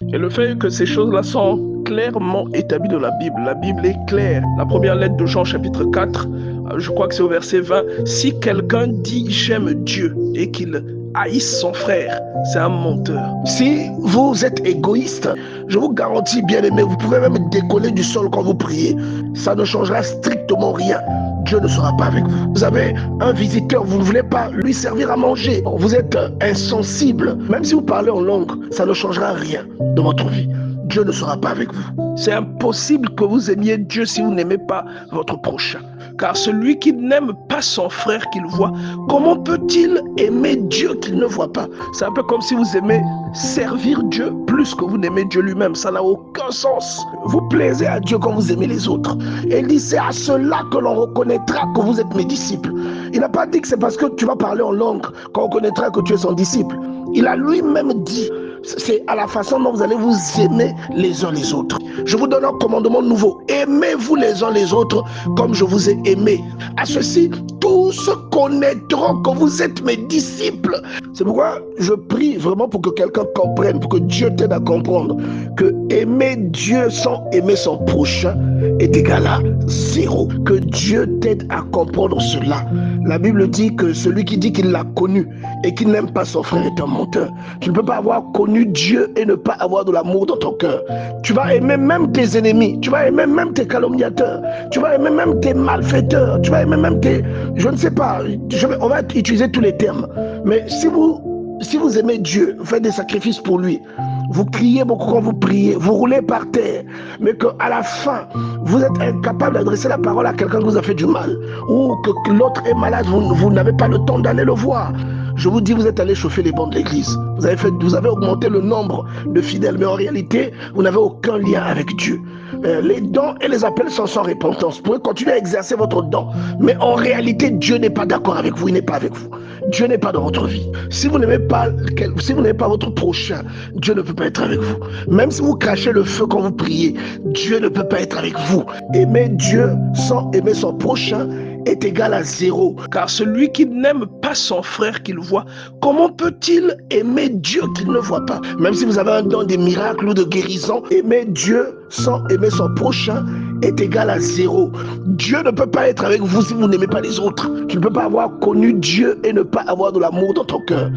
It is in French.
Et le fait que ces choses-là sont clairement établies dans la Bible est claire. La première lettre de Jean chapitre 4, je crois que c'est au verset 20, si quelqu'un dit j'aime Dieu et qu'il haïsse son frère, c'est un menteur. Si vous êtes égoïste, je vous garantis, bien aimé, vous pouvez même décoller du sol quand vous priez. Ça ne changera strictement rien. Dieu ne sera pas avec vous. Vous avez un visiteur, vous ne voulez pas lui servir à manger. Vous êtes insensible. Même si vous parlez en langue, ça ne changera rien dans votre vie. Dieu ne sera pas avec vous. C'est impossible que vous aimiez Dieu si vous n'aimez pas votre prochain. Car celui qui n'aime pas son frère qu'il voit, comment peut-il aimer Dieu qu'il ne voit pas? C'est un peu comme si vous aimez servir Dieu plus que vous n'aimez Dieu lui-même. Ça n'a aucun sens. Vous plaisez à Dieu quand vous aimez les autres. Et il dit, c'est à cela que l'on reconnaîtra que vous êtes mes disciples. Il n'a pas dit que c'est parce que tu vas parler en langue qu'on reconnaîtra que tu es son disciple. Il a lui-même dit, c'est à la façon dont vous allez vous aimer les uns les autres. Je vous donne un commandement nouveau. Aimez-vous les uns les autres comme je vous ai aimé. À ceci, tous connaîtront que vous êtes mes disciples. C'est pourquoi je prie vraiment pour que quelqu'un comprenne, pour que Dieu t'aide à comprendre que aimer Dieu sans aimer son prochain est égal à zéro. Que Dieu t'aide à comprendre cela. La Bible dit que celui qui dit qu'il l'a connu et qui n'aime pas son frère est un menteur. Tu ne peux pas avoir connu Dieu et ne pas avoir de l'amour dans ton cœur. Tu vas aimer même tes ennemis, tu vas aimer même tes calomniateurs, tu vas aimer même tes malfaiteurs, tu vas aimer même tes... Je ne sais pas, on va utiliser tous les termes. Mais si vous aimez Dieu, vous faites des sacrifices pour lui, vous criez beaucoup quand vous priez, vous roulez par terre, mais qu'à la fin, vous êtes incapable d'adresser la parole à quelqu'un qui vous a fait du mal, ou que l'autre est malade, vous n'avez pas le temps d'aller le voir. Je vous dis, vous êtes allé chauffer les bancs de l'église. Vous avez augmenté le nombre de fidèles, mais en réalité, vous n'avez aucun lien avec Dieu. Les dons et les appels sont sans repentance. Vous pouvez continuer à exercer votre don, mais en réalité, Dieu n'est pas d'accord avec vous, il n'est pas avec vous. Dieu n'est pas dans votre vie. Si vous n'aimez pas votre prochain, Dieu ne peut pas être avec vous. Même si vous crachez le feu quand vous priez, Dieu ne peut pas être avec vous. Aimer Dieu sans aimer son prochain est égal à zéro. Car celui qui n'aime pas son frère qu'il voit, comment peut-il aimer Dieu qu'il ne voit pas? Même si vous avez un don de miracles ou de guérison, aimer Dieu sans aimer son prochain est égal à zéro. Dieu ne peut pas être avec vous si vous n'aimez pas les autres. Tu ne peux pas avoir connu Dieu et ne pas avoir de l'amour dans ton cœur.